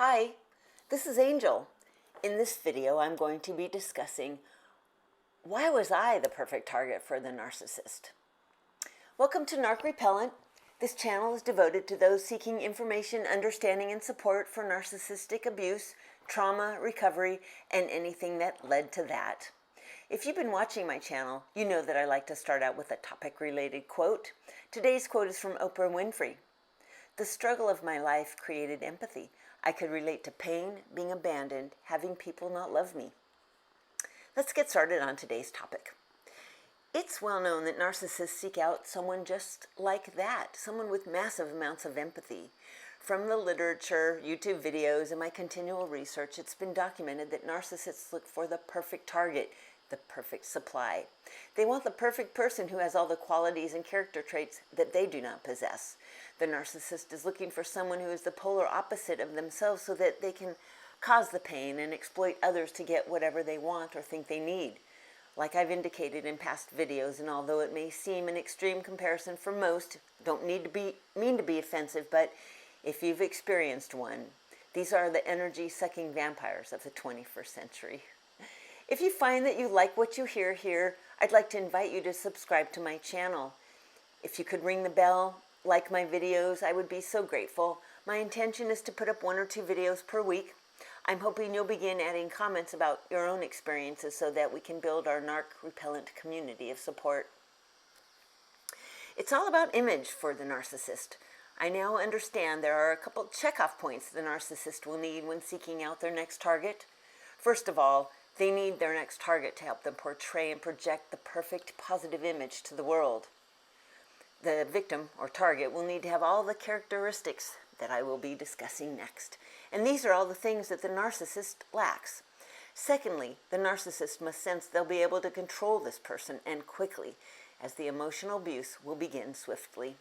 Hi, this is Angel. In this video, I'm going to be discussing why was I the perfect target for the narcissist? Welcome to Narc-repellant. This channel is devoted to those seeking information, understanding, and support for narcissistic abuse, trauma, recovery, and anything that led to that. If you've been watching my channel, you know that I like to start out with a topic-related quote. Today's quote is from Oprah Winfrey. "The struggle of my life created empathy. I could relate to pain, being abandoned, having people not love me." Let's get started on today's topic. It's well known that narcissists seek out someone just like that, someone with massive amounts of empathy. From the literature, YouTube videos, and my continual research, it's been documented that narcissists look for the perfect target, the perfect supply. They want the perfect person who has all the qualities and character traits that they do not possess. The narcissist is looking for someone who is the polar opposite of themselves so that they can cause the pain and exploit others to get whatever they want or think they need. Like I've indicated in past videos, and although it may seem an extreme comparison for most, don't mean to be offensive, but if you've experienced one, these are the energy-sucking vampires of the 21st century. If you find that you like what you hear here, I'd like to invite you to subscribe to my channel. If you could ring the bell, like my videos, I would be so grateful. My intention is to put up 1 or 2 videos per week. I'm hoping you'll begin adding comments about your own experiences so that we can build our narc-repellent community of support. It's all about image for the narcissist. I now understand there are a couple check-off points the narcissist will need when seeking out their next target. First of all, they need their next target to help them portray and project the perfect positive image to the world. The victim or target will need to have all the characteristics that I will be discussing next. And these are all the things that the narcissist lacks. Secondly, the narcissist must sense they'll be able to control this person, and quickly, as the emotional abuse will begin swiftly.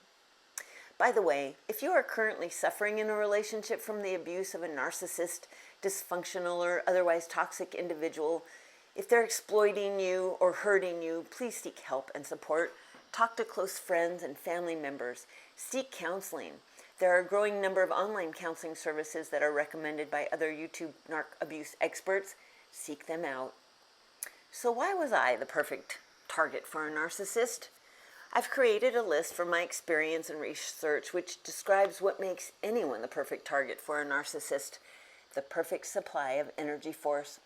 By the way, if you are currently suffering in a relationship from the abuse of a narcissist, dysfunctional, or otherwise toxic individual, if they're exploiting you or hurting you, please seek help and support. Talk to close friends and family members. Seek counseling. There are a growing number of online counseling services that are recommended by other YouTube narc abuse experts. Seek them out. So why was I the perfect target for a narcissist? I've created a list from my experience and research which describes what makes anyone the perfect target for a narcissist, the perfect supply of energy force.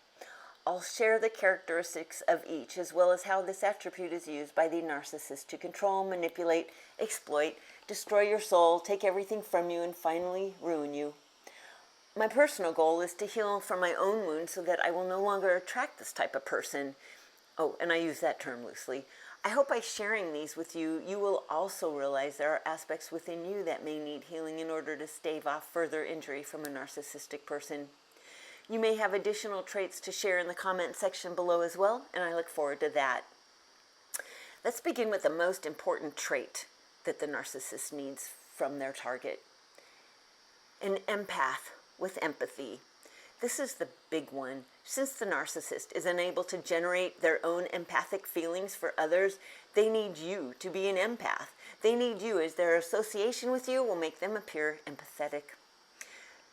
I'll share the characteristics of each, as well as how this attribute is used by the narcissist to control, manipulate, exploit, destroy your soul, take everything from you, and finally ruin you. My personal goal is to heal from my own wounds so that I will no longer attract this type of person. Oh, and I use that term loosely. I hope by sharing these with you, you will also realize there are aspects within you that may need healing in order to stave off further injury from a narcissistic person. You may have additional traits to share in the comment section below as well, and I look forward to that. Let's begin with the most important trait that the narcissist needs from their target. An empath with empathy. This is the big one. Since the narcissist is unable to generate their own empathic feelings for others, they need you to be an empath. They need you, as their association with you will make them appear empathetic.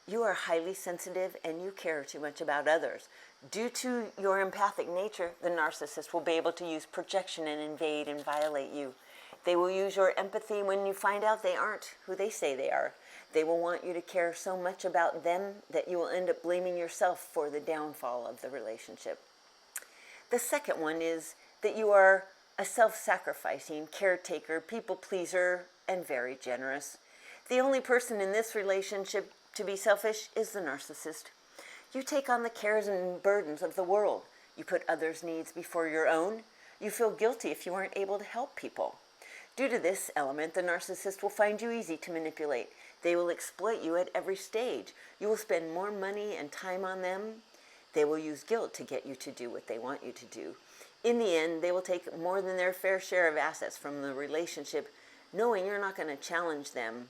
You are highly sensitive and you care too much about others. Due to your empathic nature, the narcissist will be able to use projection and invade and violate you. They will use your empathy when you find out they aren't who they say they are. They will want you to care so much about them that you will end up blaming yourself for the downfall of the relationship. The second one is that you are a self-sacrificing caretaker, people pleaser, and very generous. The only person in this relationship to be selfish is the narcissist. You take on the cares and burdens of the world. You put others' needs before your own. You feel guilty if you aren't able to help people. Due to this element, the narcissist will find you easy to manipulate. They will exploit you at every stage. You will spend more money and time on them. They will use guilt to get you to do what they want you to do. In the end, they will take more than their fair share of assets from the relationship, knowing you're not going to challenge them.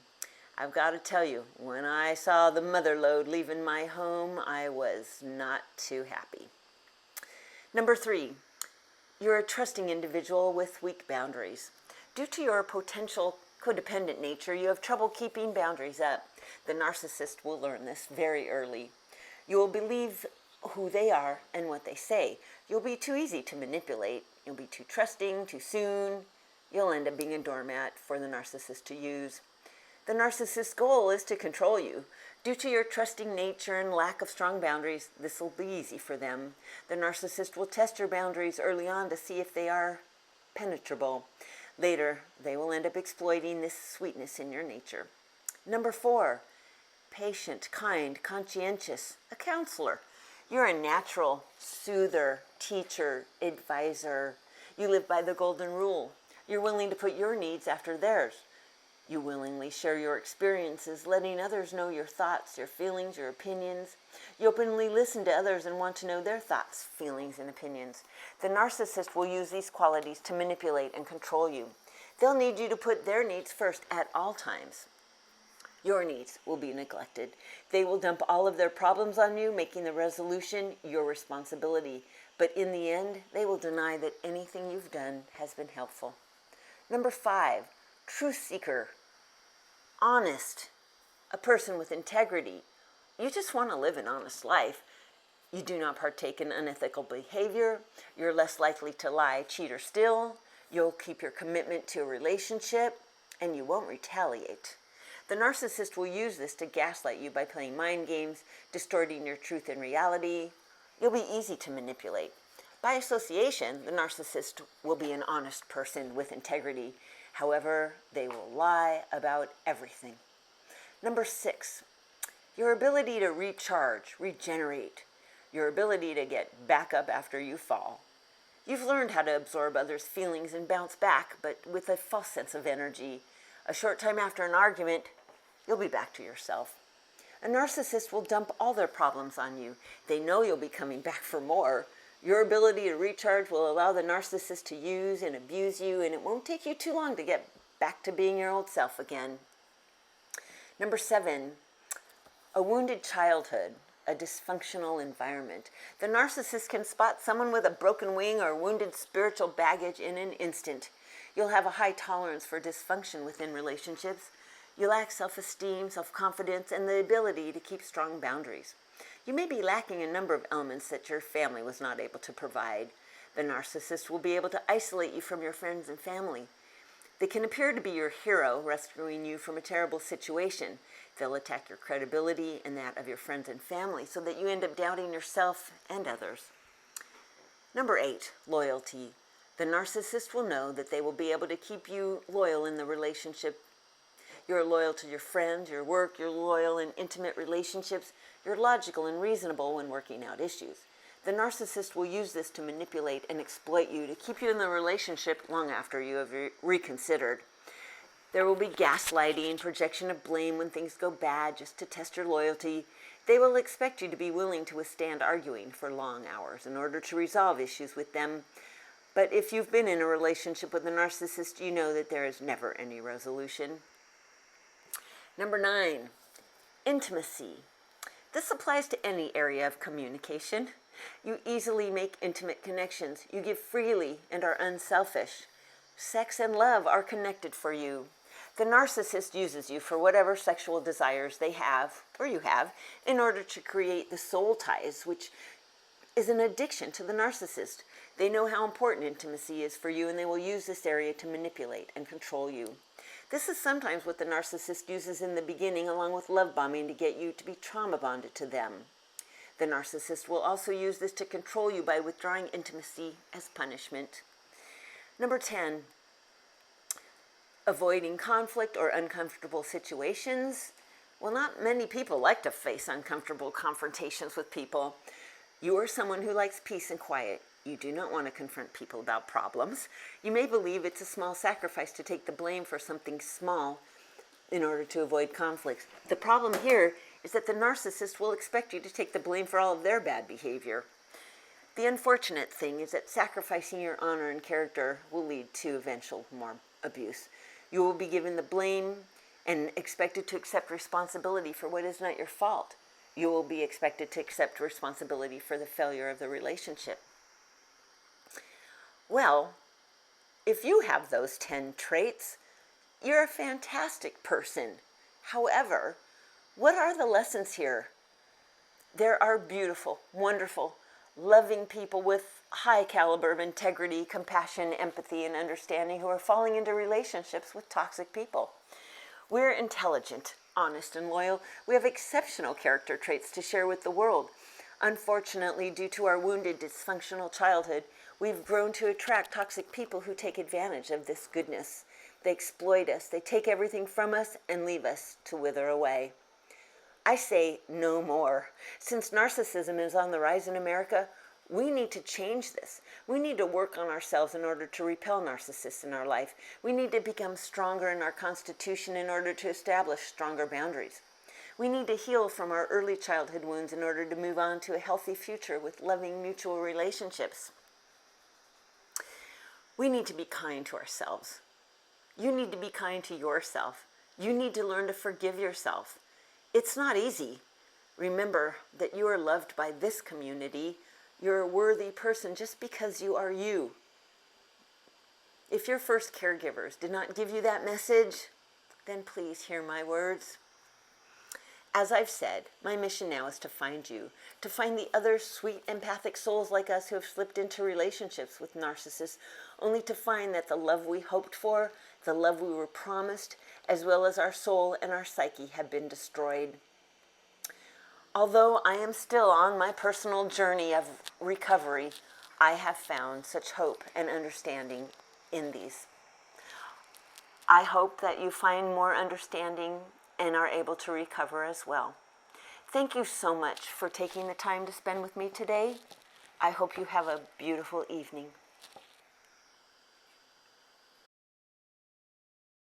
I've got to tell you, when I saw the mother lode leaving my home, I was not too happy. Number 3, you're a trusting individual with weak boundaries. Due to your potential codependent nature, you have trouble keeping boundaries up. The narcissist will learn this very early. You will believe who they are and what they say. You'll be too easy to manipulate. You'll be too trusting too soon. You'll end up being a doormat for the narcissist to use. The narcissist's goal is to control you. Due to your trusting nature and lack of strong boundaries, this will be easy for them. The narcissist will test your boundaries early on to see if they are penetrable. Later, they will end up exploiting this sweetness in your nature. Number 4, patient, kind, conscientious, a counselor. You're a natural soother, teacher, advisor. You live by the golden rule. You're willing to put your needs after theirs. You willingly share your experiences, letting others know your thoughts, your feelings, your opinions. You openly listen to others and want to know their thoughts, feelings, and opinions. The narcissist will use these qualities to manipulate and control you. They'll need you to put their needs first at all times. Your needs will be neglected. They will dump all of their problems on you, making the resolution your responsibility. But in the end, they will deny that anything you've done has been helpful. Number 5, truth seeker, honest, a person with integrity. You just want to live an honest life. You do not partake in unethical behavior. You're less likely to lie, cheat, or steal. You'll keep your commitment to a relationship, and you won't retaliate. The narcissist will use this to gaslight you by playing mind games, distorting your truth and reality. You'll be easy to manipulate. By association, the narcissist will be an honest person with integrity. However, they will lie about everything. Number 6, your ability to recharge, regenerate, your ability to get back up after you fall. You've learned how to absorb others' feelings and bounce back, but with a false sense of energy. A short time after an argument, you'll be back to yourself. A narcissist will dump all their problems on you. They know you'll be coming back for more. Your ability to recharge will allow the narcissist to use and abuse you, and it won't take you too long to get back to being your old self again. Number 7, a wounded childhood, a dysfunctional environment. The narcissist can spot someone with a broken wing or wounded spiritual baggage in an instant. You'll have a high tolerance for dysfunction within relationships. You lack self-esteem, self-confidence, and the ability to keep strong boundaries. You may be lacking a number of elements that your family was not able to provide. The narcissist will be able to isolate you from your friends and family. They can appear to be your hero, rescuing you from a terrible situation. They'll attack your credibility and that of your friends and family so that you end up doubting yourself and others. Number 8, loyalty. The narcissist will know that they will be able to keep you loyal in the relationship. You're loyal to your friends, your work, you're loyal in intimate relationships, you're logical and reasonable when working out issues. The narcissist will use this to manipulate and exploit you to keep you in the relationship long after you have reconsidered. There will be gaslighting, projection of blame when things go bad just to test your loyalty. They will expect you to be willing to withstand arguing for long hours in order to resolve issues with them. But if you've been in a relationship with a narcissist, you know that there is never any resolution. Number 9, intimacy. This applies to any area of communication. You easily make intimate connections. You give freely and are unselfish. Sex and love are connected for you. The narcissist uses you for whatever sexual desires they have, or you have, in order to create the soul ties, which is an addiction to the narcissist. They know how important intimacy is for you, and they will use this area to manipulate and control you. This is sometimes what the narcissist uses in the beginning, along with love bombing, to get you to be trauma bonded to them. The narcissist will also use this to control you by withdrawing intimacy as punishment. Number 10, avoiding conflict or uncomfortable situations. Well, not many people like to face uncomfortable confrontations with people. You are someone who likes peace and quiet. You do not want to confront people about problems. You may believe it's a small sacrifice to take the blame for something small in order to avoid conflicts. The problem here is that the narcissist will expect you to take the blame for all of their bad behavior. The unfortunate thing is that sacrificing your honor and character will lead to eventual more abuse. You will be given the blame and expected to accept responsibility for what is not your fault. You will be expected to accept responsibility for the failure of the relationship. Well, if you have those 10 traits, you're a fantastic person. However, What are the lessons here? There are beautiful, wonderful, loving people with high caliber of integrity, compassion, empathy, and understanding who are falling into relationships with toxic people. We're intelligent, honest, and loyal. We have exceptional character traits to share with the world. Unfortunately, due to our wounded, dysfunctional childhood, we've grown to attract toxic people who take advantage of this goodness. They exploit us, they take everything from us, and leave us to wither away. I say no more. Since narcissism is on the rise in America, we need to change this. We need to work on ourselves in order to repel narcissists in our life. We need to become stronger in our constitution in order to establish stronger boundaries. We need to heal from our early childhood wounds in order to move on to a healthy future with loving mutual relationships. We need to be kind to ourselves. You need to be kind to yourself. You need to learn to forgive yourself. It's not easy. Remember that you are loved by this community. You're a worthy person just because you are you. If your first caregivers did not give you that message, then please hear my words. As I've said, my mission now is to find you, to find the other sweet, empathic souls like us who have slipped into relationships with narcissists, only to find that the love we hoped for, the love we were promised, as well as our soul and our psyche have been destroyed. Although I am still on my personal journey of recovery, I have found such hope and understanding in these. I hope that you find more understanding and are able to recover as well. Thank you so much for taking the time to spend with me today. I hope you have a beautiful evening.